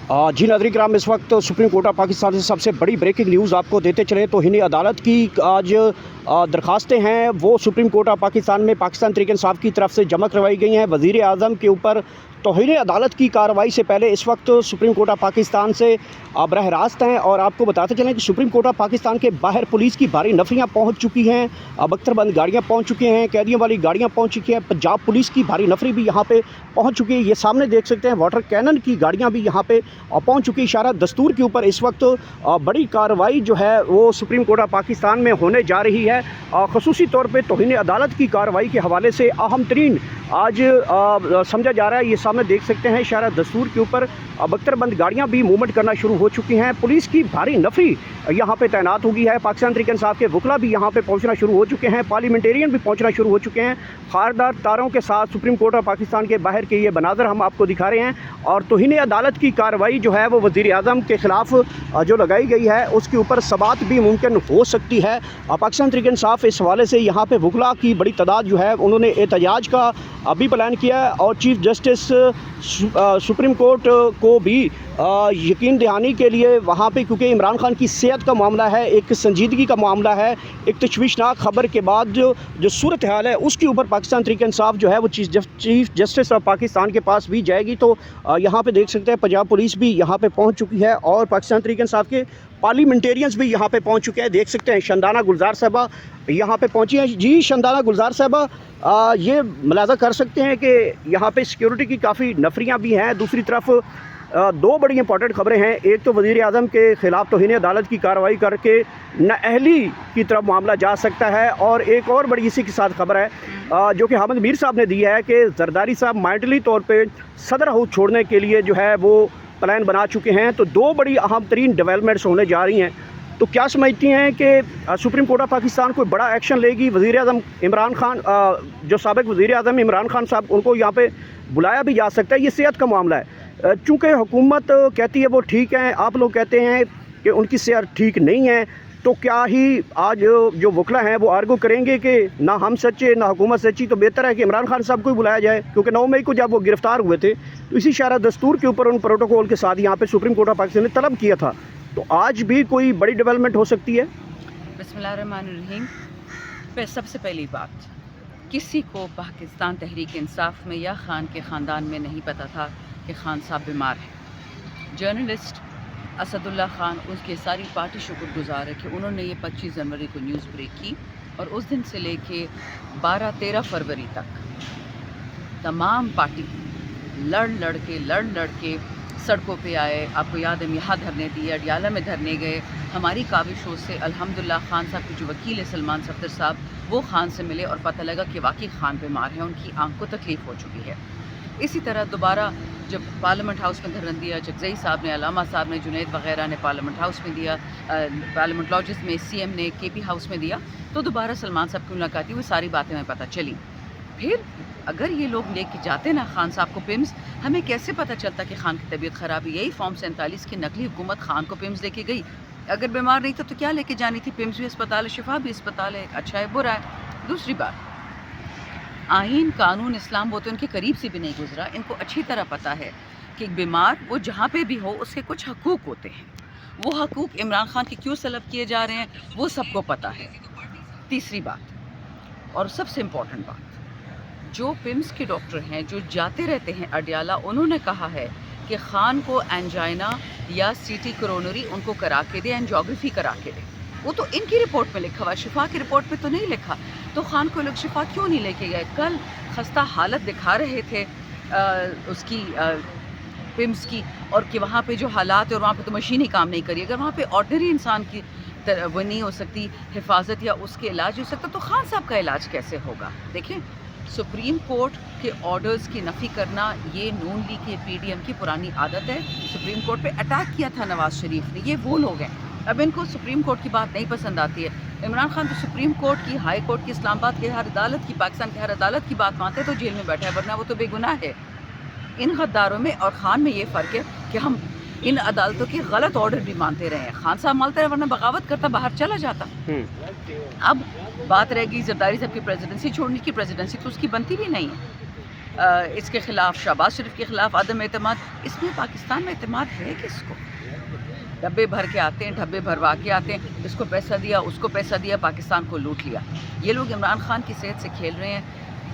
जी नाज़रीन किराम, इस वक्त सुप्रीम कोर्ट ऑफ पाकिस्तान से सबसे बड़ी ब्रेकिंग न्यूज़ आपको देते चले तो हिंदी अदालत की आज दरखास्तें हैं वो सुप्रीम कोर्ट ऑफ पाकिस्तान में पाकिस्तान तहरीक इंसाफ की तरफ से जमा करवाई गई हैं। वज़ीर आज़म के ऊपर तौहीन अदालत की कार्रवाई से पहले इस वक्त सुप्रीम कोर्ट ऑफ पाकिस्तान से बरह रास्त हैं और आपको बताते चलें कि सुप्रीम कोर्ट ऑफ पाकिस्तान के बाहर पुलिस की भारी नफरियाँ पहुँच चुकी हैं, बख्तरबंद गाड़ियाँ पहुँच चुकी हैं, कैदियों वाली गाड़ियाँ पहुँच चुकी हैं, पंजाब पुलिस की भारी नफरी भी यहाँ पे पहुँच चुकी है। ये सामने देख सकते हैं वाटर कैनन की गाड़ियाँ भी यहाँ पे पहुँच चुकी है। इशारा दस्तूर के ऊपर इस वक्त बड़ी कार्रवाई जो है वो सुप्रीम कोर्ट ऑफ पाकिस्तान में होने जा रही है। ख़ुसूसी तौर पे तौहीन अदालत की कार्रवाई के हवाले से अहम तरीन आज समझा जा रहा है। ये सामने देख सकते हैं इशारा दस्तूर के ऊपर बख्तरबंद गाड़ियाँ भी मूवमेंट करना शुरू हो चुकी हैं। पुलिस की भारी नफरी यहाँ पे तैनात हो गई है। पाकिस्तान तहरीक इंसाफ के वकला भी यहाँ पे पहुँचना शुरू हो चुके हैं, पार्लियामेंटेरियन भी पहुँचना शुरू हो चुके हैं। खारदार तारों के साथ सुप्रीम कोर्ट ऑफ पाकिस्तान के बाहर के ये बनाजर हम आपको दिखा रहे हैं। और तौहीन अदालत की कार्रवाई जो है वो वज़ीर आज़म के ख़िलाफ़ जो लगाई गई है उसके ऊपर समाअत भी मुमकिन हो सकती है। पाकिस्तान तहरीक इंसाफ इस हवाले से यहाँ पे वकला की बड़ी तादाद जो है उन्होंने एहतजाज का अभी प्लान किया है और चीफ जस्टिस सुप्रीम कोर्ट को भी यकीन दहानी के लिए वहाँ पे, क्योंकि इमरान खान की सेहत का मामला है, एक संजीदगी का मामला है, एक तशवीशनाक खबर के बाद जो सूरत हाल है उसके ऊपर पाकिस्तान तहरीक इंसाफ जो है वो चीफ जस्टिस ऑफ पाकिस्तान के पास भी जाएगी। तो यहाँ पे देख सकते हैं पंजाब पुलिस भी यहाँ पे पहुँच चुकी है और पाकिस्तान तहरीक इंसाफ के पार्लियामेंटेरियंस भी यहाँ पे पहुँच चुके हैं। देख सकते हैं शंदाना गुलजार साहबा यहाँ पे पहुँची हैं। जी शंदाना गुलजार साहबा, ये मुलाजा कर सकते हैं कि यहाँ पे सिक्योरिटी की काफ़ी नफरियाँ भी हैं, दूसरी तरफ दो बड़ी इंपॉर्टेंट खबरें हैं। एक तो वज़ीर आज़म के ख़िलाफ़ तौहीन अदालत की कार्रवाई करके नाअहली की तरफ मामला जा सकता है, और एक और बड़ी इसी के साथ खबर है जो कि हामिद मीर साहब ने दी है कि जरदारी साहब माइंडली तौर पे सदर हाउस छोड़ने के लिए जो है वो प्लान बना चुके हैं। तो दो बड़ी अहम तरीन डेवलपमेंट्स होने जा रही हैं। तो क्या समझती हैं कि सुप्रीम कोर्ट ऑफ पाकिस्तान कोई बड़ा एक्शन लेगी? वज़ीर आज़म इमरान खान, जो साबिक़ वज़ीर आज़म इमरान खान साहब, उनको यहाँ पे बुलाया भी जा सकता है। ये सेहत का मामला है, चूँकि हुकूमत कहती है वो ठीक हैं, आप लोग कहते हैं कि उनकी सेहत ठीक नहीं है। तो क्या ही आज जो वकला हैं वो आर्गू करेंगे कि ना हम सच्चे ना हुकूमत सच्ची? तो बेहतर है कि इमरान खान साहब को ही बुलाया जाए, क्योंकि 9 मई को जब वो गिरफ़्तार हुए थे तो इसी इशारा दस्तूर के ऊपर उन प्रोटोकॉल के साथ यहाँ पे सुप्रीम कोर्ट ऑफ पाकिस्तान ने तलब किया था। तो आज भी कोई बड़ी डेवलपमेंट हो सकती है। बिस्मिल्लाहिर्रहमानिर्रहीम। पे सबसे पहली बात, किसी को पाकिस्तान तहरीक इंसाफ में या खान के ख़ानदान में नहीं पता था कि खान साहब बीमार हैं। जर्नलिस्ट असदुल्ला खान, उसकी सारी पार्टी शुक्रगुजार है कि उन्होंने ये 25 जनवरी को न्यूज़ ब्रेक की और उस दिन से लेके 12-13 फरवरी तक तमाम पार्टी लड़ लड़ के सड़कों पे आए। आपको याद है, यहाँ धरने दिए, अडियाला में धरने गए। हमारी काविशों से अल्हम्दुलिल्लाह खान साहब के जो वकील है सलमान सफ्दर साहब, वो खान से मिले और पता लगा कि वाकई खान बीमार हैं, उनकी आंख को तकलीफ़ हो चुकी है। इसी तरह दोबारा जब पार्लियामेंट हाउस में धरना दिया, जगज़ई साहब ने, अलामा साहब ने, जुनैद वगैरह ने पार्लियामेंट हाउस में दिया, पार्लियामेंट लॉजेस में सीएम ने केपी हाउस में दिया, तो दोबारा सलमान साहब की मुलाकात हुई, वो सारी बातें हमें पता चली। फिर अगर ये लोग लेके जाते ना खान साहब को पिम्स, हमें कैसे पता चलता कि खान की तबीयत ख़राब है? यही फॉर्म 47 की नकली हुकूमत खान को पिम्स लेके गई। अगर बीमार नहीं था तो क्या लेके जानी थी? पिम्स भी अस्पताल है, शिफा भी अस्पताल है, अच्छा है बुरा है। दूसरी बात, आइन कानून इस्लाम वो तो इनके करीब से भी नहीं गुजरा। इनको अच्छी तरह पता है कि बीमार वो जहाँ पे भी हो उसके कुछ हकूक़ होते हैं। वो हकूक़ इमरान खान के क्यों सलब किए जा रहे हैं वो सबको पता है। तीसरी बात और सबसे इम्पॉर्टेंट बात, जो पिम्स के डॉक्टर हैं जो जाते रहते हैं अडियाला, उन्होंने कहा है कि खान को एंजाइना या सीटी कोरोनरी उनको करा के दे, एंजियोग्राफी करा के दे। वो तो इनकी रिपोर्ट में लिखा हुआ, शिफा की रिपोर्ट में तो नहीं लिखा। तो खान को लोग शिफा क्यों नहीं लेके गए? कल खस्ता हालत दिखा रहे थे उसकी पिम्स की, और कि वहाँ पे जो हालात है और वहाँ पे तो मशीन ही काम नहीं करी। अगर वहाँ पे ऑर्डिनरी इंसान की वो नहीं हो सकती हिफाजत या उसके इलाज हो सकता, तो खान साहब का इलाज कैसे होगा? देखें, सुप्रीम कोर्ट के ऑर्डर्स की नफ़ी करना ये नून लीग की पीडीएम की पुरानी आदत है। सुप्रीम कोर्ट पे अटैक किया था नवाज शरीफ ने, ये वो लोग हैं। अब इनको सुप्रीम कोर्ट की बात नहीं पसंद आती है। इमरान खान तो सुप्रीम कोर्ट की, हाई कोर्ट की, इस्लामाबाद की हर अदालत की, पाकिस्तान की हर अदालत की बात मानते तो जेल में बैठा है, वरना वो तो बेगुनाह है। इन गद्दारों में और खान में ये फ़र्क है कि हम इन अदालतों के गलत ऑर्डर भी मानते रहे हैं। खान साहब मानते रहे, वरना बगावत करता बाहर चला जाता। अब बात रह गई जरदारी साहब की प्रेसिडेंसी छोड़ने की। प्रेसिडेंसी तो उसकी बनती भी नहीं है। اس کے خلاف شہباز شریف کے خلاف عدم اعتماد. اس میں پاکستان میں اعتماد ہے کس کو؟ ڈبے بھر کے آتے ہیں, ڈبے بھروا کے آتے ہیں, اس کو پیسہ دیا, اس کو پیسہ دیا, پاکستان کو لوٹ لیا. یہ لوگ عمران خان کی صحت سے کھیل رہے ہیں.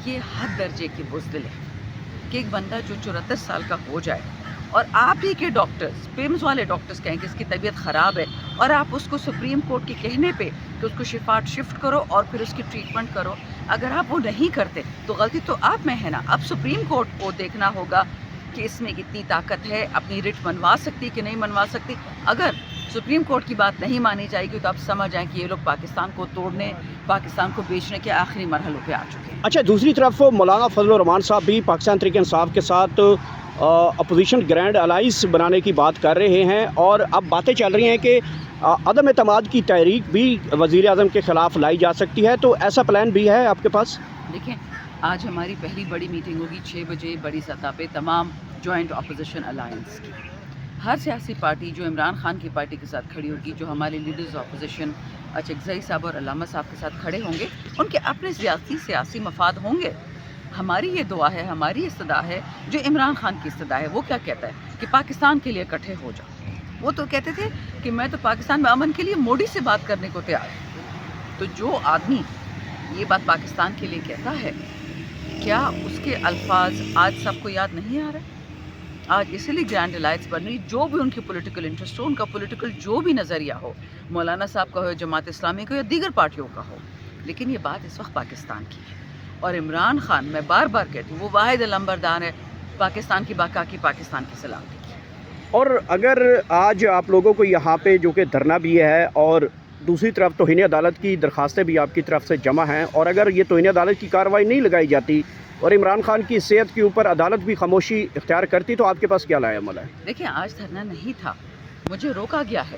یہ حد درجے کی بزدل ہے کہ ایک بندہ جو 74 سال کا ہو جائے اور آپ ہی کے ڈاکٹرز, پیمز والے ڈاکٹرز کہیں کہ اس کی طبیعت خراب ہے, اور آپ اس کو سپریم کورٹ کے کہنے پہ کہ اس کو شفٹ کرو اور پھر اس کی ٹریٹمنٹ کرو, اگر آپ وہ نہیں کرتے تو غلطی تو آپ میں ہے نا. اب سپریم کورٹ کو دیکھنا ہوگا کہ اس میں کتنی طاقت ہے, اپنی رٹ منوا سکتی کہ نہیں منوا سکتی. اگر سپریم کورٹ کی بات نہیں مانی جائے گی تو آپ سمجھ جائیں کہ یہ لوگ پاکستان کو توڑنے, پاکستان کو بیچنے کے آخری مرحلوں پہ آ چکے ہیں. اچھا, دوسری طرف مولانا فضل الرحمان صاحب بھی پاکستان تحریک انصاف کے ساتھ اپوزیشن گرینڈ الائنس بنانے کی بات کر رہے ہیں, اور اب باتیں چل رہی ہیں کہ عدم اعتماد کی تحریک بھی وزیر اعظم کے خلاف لائی جا سکتی ہے. تو ایسا پلان بھی ہے آپ کے پاس؟ دیکھیں, آج ہماری پہلی بڑی میٹنگ ہوگی 6 بجے بڑی سطح پہ تمام جوائنٹ اپوزیشن الائنس کی. ہر سیاسی پارٹی جو عمران خان کی پارٹی کے ساتھ کھڑی ہوگی, جو ہمارے لیڈرز اپوزیشن اچکزئی صاحب اور علامہ صاحب کے ساتھ کھڑے ہوں گے, ان کے اپنے سیاسی مفاد ہوں گے. ہماری یہ دعا ہے, ہماری استدعا ہے, جو عمران خان کی استدعا ہے. وہ کیا کہتا ہے کہ پاکستان کے لیے اکٹھے ہو جاؤ. وہ تو کہتے تھے کہ میں تو پاکستان میں امن کے لیے مودی سے بات کرنے کو تیار ہوں. تو جو آدمی یہ بات پاکستان کے لیے کہتا ہے, کیا اس کے الفاظ آج سب کو یاد نہیں آ رہے؟ آج اسی لیے گرینڈ الائنس بن رہی, جو بھی ان کی پولیٹیکل انٹرسٹ ہو, ان کا پولیٹیکل جو بھی نظریہ ہو, مولانا صاحب کا ہو, جماعت اسلامی کا ہو یا دیگر پارٹیوں کا ہو, لیکن یہ بات اس وقت پاکستان کی ہے. اور عمران خان, میں بار بار کہتی ہوں, وہ واحد علمبردار ہے پاکستان کی بقا کی, پاکستان کی سلامتی کی. اور اگر آج آپ لوگوں کو یہاں پہ جو کہ دھرنا بھی ہے اور دوسری طرف توہین عدالت کی درخواستیں بھی آپ کی طرف سے جمع ہیں, اور اگر یہ توہین عدالت کی کارروائی نہیں لگائی جاتی اور عمران خان کی صحت کے اوپر عدالت بھی خاموشی اختیار کرتی, تو آپ کے پاس کیا لائے عمل ہے؟ دیکھیں, آج دھرنا نہیں تھا, مجھے روکا گیا ہے.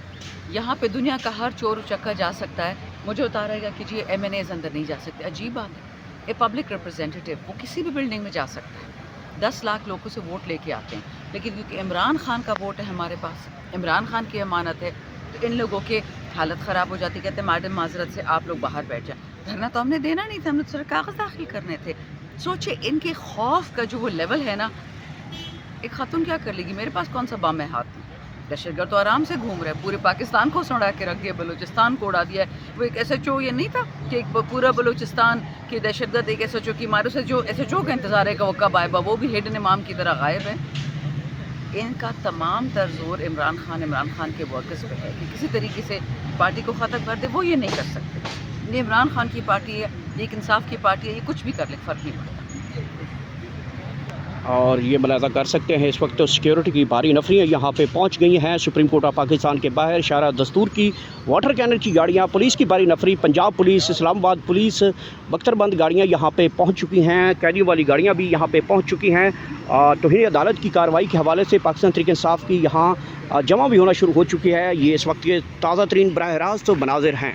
یہاں پہ دنیا کا ہر چور چکا جا سکتا ہے, مجھے اتارے گا کہ جی MNAs اندر نہیں جا سکتے. عجیب بات ہے. اے پبلک ریپرزینٹیٹیو وہ کسی بھی بلڈنگ میں جا سکتا ہے, 10 لاکھ لوگوں سے ووٹ لے کے آتے ہیں, لیکن کیونکہ عمران خان کا ووٹ ہے ہمارے پاس, عمران خان کی امانت ہے, تو ان لوگوں کے حالت خراب ہو جاتی. کہتے ہیں میڈم معذرت سے آپ لوگ باہر بیٹھ جائیں. دھرنا تو ہم نے دینا نہیں تھا, ہم نے صرف کاغذ داخل کرنے تھے. سوچے ان کے خوف کا جو وہ لیول ہے نا, ایک خاتون کیا کر لے گی؟ میرے پاس کون سا بام ہے ہاتھ میں؟ دہشت گرد تو آرام سے گھوم رہے ہیں, پورے پاکستان کو سڑا کے رکھ دیا, بلوچستان کو اڑا دیا ہے. وہ ایک SHO یہ نہیں تھا کہ ایک پورا بلوچستان کی دہشت گرد ایک SHO کی مارو سے, جو SHO کا انتظار ہے کہ وہ کب آئے, وہ بھی ہڈن امام کی طرح غائب ہے. ان کا تمام تر زور عمران خان کے ورکرز پہ ہے کہ کسی طریقے سے پارٹی کو ختم کر دے. وہ یہ نہیں کر سکتے. یہ عمران خان کی پارٹی ہے, یہ ایک انصاف کی پارٹی ہے, یہ کچھ بھی کر لے فرق نہیں پڑتا. اور یہ ملاحظہ کر سکتے ہیں اس وقت تو سیکیورٹی کی بھاری نفریاں یہاں پہ پہنچ گئی ہیں سپریم کورٹ آف پاکستان کے باہر. شارع دستور کی واٹر کینر کی گاڑیاں, پولیس کی بھاری نفری, پنجاب پولیس, اسلام آباد پولیس, بختر بند گاڑیاں یہاں پہ پہنچ چکی ہیں, قیدیوں والی گاڑیاں بھی یہاں پہ پہنچ چکی ہیں. توہین عدالت کی کارروائی کے حوالے سے پاکستان تحریک انصاف کی یہاں جمع بھی ہونا شروع ہو چکی ہے. یہ اس وقت کے تازہ ترین براہ راست مناظر ہیں.